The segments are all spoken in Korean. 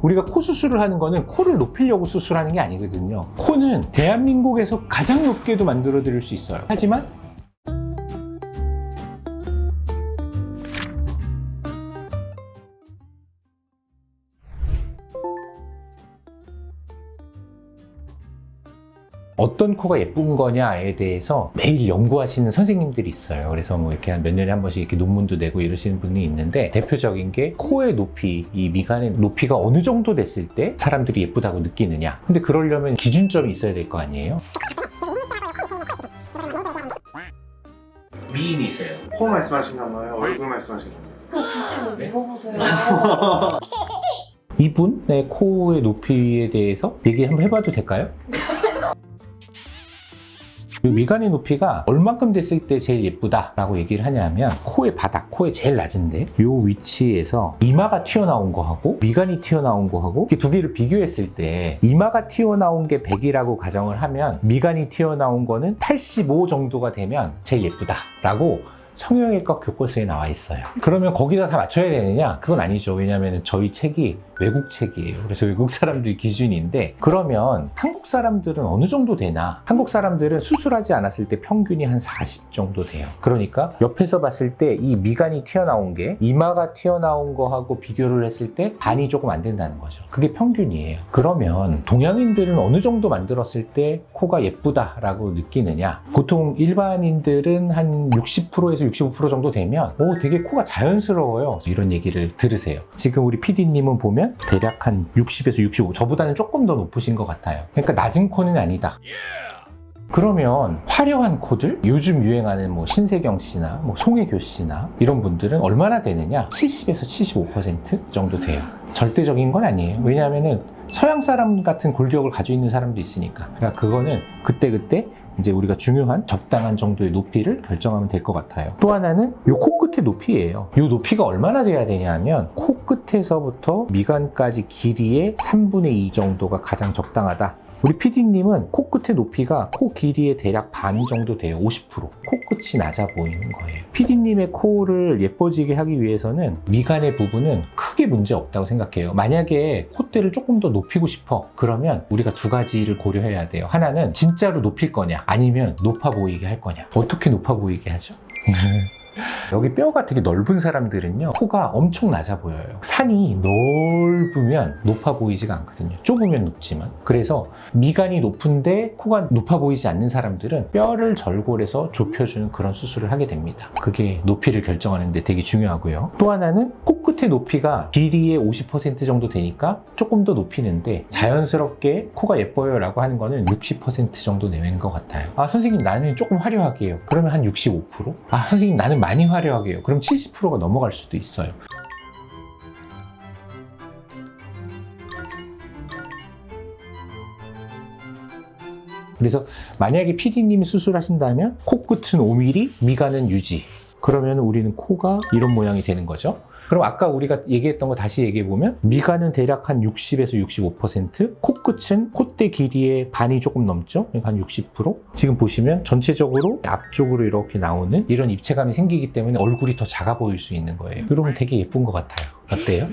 우리가 코 수술을 하는 거는 코를 높이려고 수술하는 게 아니거든요. 코는 대한민국에서 가장 높게도 만들어 드릴 수 있어요. 하지만 어떤 코가 예쁜 거냐에 대해서 매일 연구하시는 선생님들이 있어요. 그래서 뭐 이렇게 한 몇 년에 한 번씩 이렇게 논문도 내고 이러시는 분이 있는데, 대표적인 게 코의 높이, 이 미간의 높이가 어느 정도 됐을 때 사람들이 예쁘다고 느끼느냐. 근데 그러려면 기준점이 있어야 될 거 아니에요? 미인이세요. 코 말씀하신 건가요? 얼굴 말씀하신 건가요? 그거 굳이 물어보세요. 이분의 코의 높이에 대해서 얘기 한번 해봐도 될까요? 이 미간의 높이가 얼만큼 됐을 때 제일 예쁘다라고 얘기를 하냐면, 코의 바닥, 코의 제일 낮은데 이 위치에서 이마가 튀어나온 거하고 미간이 튀어나온 거하고 이 두 개를 비교했을 때, 이마가 튀어나온 게 100이라고 가정을 하면 미간이 튀어나온 거는 85 정도가 되면 제일 예쁘다라고 성형외과 교과서에 나와 있어요. 그러면 거기다 다 맞춰야 되느냐? 그건 아니죠. 왜냐하면 저희 책이 외국 책이에요. 그래서 외국 사람들 기준인데, 그러면 한국 사람들은 어느 정도 되나? 한국 사람들은 수술하지 않았을 때 평균이 한 40 정도 돼요. 그러니까 옆에서 봤을 때 이 미간이 튀어나온 게 이마가 튀어나온 거하고 비교를 했을 때 반이 조금 안 된다는 거죠. 그게 평균이에요. 그러면 동양인들은 어느 정도 만들었을 때 코가 예쁘다라고 느끼느냐? 보통 일반인들은 한 60%에서 65% 정도 되면 되게 코가 자연스러워요. 이런 얘기를 들으세요. 지금 우리 PD님은 보면 대략 한 60에서 65, 저보다는 조금 더 높으신 것 같아요. 그러니까 낮은 코는 아니다. 그러면 화려한 코들, 요즘 유행하는 뭐 신세경 씨나 뭐 송혜교 씨나 이런 분들은 얼마나 되느냐? 70에서 75% 정도 돼요. 절대적인 건 아니에요. 왜냐하면은 서양 사람 같은 골격을 가지고 있는 사람도 있으니까. 그러니까 그거는 그때그때 이제 우리가 중요한 적당한 정도의 높이를 결정하면 될 것 같아요. 또 하나는 이 코끝의 높이예요. 이 높이가 얼마나 돼야 되냐면, 코끝에서부터 미간까지 길이의 3분의 2 정도가 가장 적당하다. 우리 PD님은 코끝의 높이가 코 길이의 대략 반 정도 돼요. 50%. 코끝이 낮아 보이는 거예요. PD님의 코를 예뻐지게 하기 위해서는 미간의 부분은 크게 문제 없다고 생각해요. 만약에 콧대를 조금 더 높이고 싶어, 그러면 우리가 두 가지를 고려해야 돼요. 하나는 진짜로 높일 거냐, 아니면 높아 보이게 할 거냐. 어떻게 높아 보이게 하죠? 여기 뼈가 되게 넓은 사람들은요, 코가 엄청 낮아 보여요. 산이 넓으면 높아 보이지가 않거든요. 좁으면 높지만. 그래서 미간이 높은데 코가 높아 보이지 않는 사람들은 뼈를 절골해서 좁혀주는 그런 수술을 하게 됩니다. 그게 높이를 결정하는 데 되게 중요하고요. 또 하나는 코끝의 높이가 길이의 50% 정도 되니까 조금 더 높이는데, 자연스럽게 코가 예뻐요 라고 하는 거는 60% 정도 내는 것 같아요. 아, 선생님 나는 조금 화려하게 해요. 그러면 한 65%? 아, 선생님 나는 많이 화려하게 해요. 그럼 70%가 넘어갈 수도 있어요. 그래서 만약에 PD님이 수술하신다면 코끝은 5mm, 미간은 유지. 그러면 우리는 코가 이런 모양이 되는 거죠. 그럼 아까 우리가 얘기했던 거 다시 얘기해보면, 미간은 대략 한 60에서 65%, 코끝은 콧대 길이의 반이 조금 넘죠? 그러니까 한 60%? 지금 보시면 전체적으로 앞쪽으로 이렇게 나오는 이런 입체감이 생기기 때문에 얼굴이 더 작아 보일 수 있는 거예요. 그러면 되게 예쁜 것 같아요. 어때요?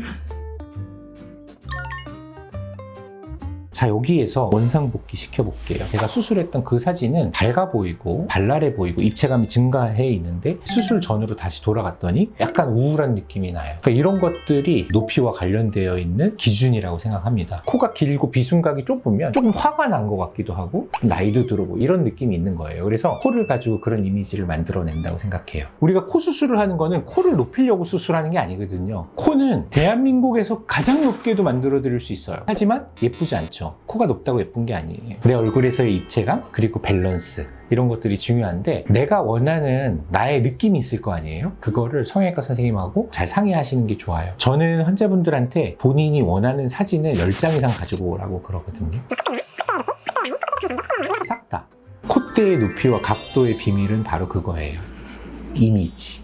자, 여기에서 원상복귀 시켜볼게요. 제가 수술했던 그 사진은 밝아 보이고 발랄해 보이고 입체감이 증가해 있는데, 수술 전으로 다시 돌아갔더니 약간 우울한 느낌이 나요. 그러니까 이런 것들이 높이와 관련되어 있는 기준이라고 생각합니다. 코가 길고 비순각이 좁으면 조금 화가 난 것 같기도 하고 나이도 들고 이런 느낌이 있는 거예요. 그래서 코를 가지고 그런 이미지를 만들어낸다고 생각해요. 우리가 코 수술을 하는 거는 코를 높이려고 수술하는 게 아니거든요. 코는 대한민국에서 가장 높게도 만들어 드릴 수 있어요. 하지만 예쁘지 않죠. 코가 높다고 예쁜 게 아니에요. 내 얼굴에서의 입체감, 그리고 밸런스, 이런 것들이 중요한데, 내가 원하는 나의 느낌이 있을 거 아니에요? 그거를 성형외과 선생님하고 잘 상의하시는 게 좋아요. 저는 환자분들한테 본인이 원하는 사진을 10장 이상 가지고 오라고 그러거든요. 싹 다. 콧대의 높이와 각도의 비밀은 바로 그거예요. 이미지.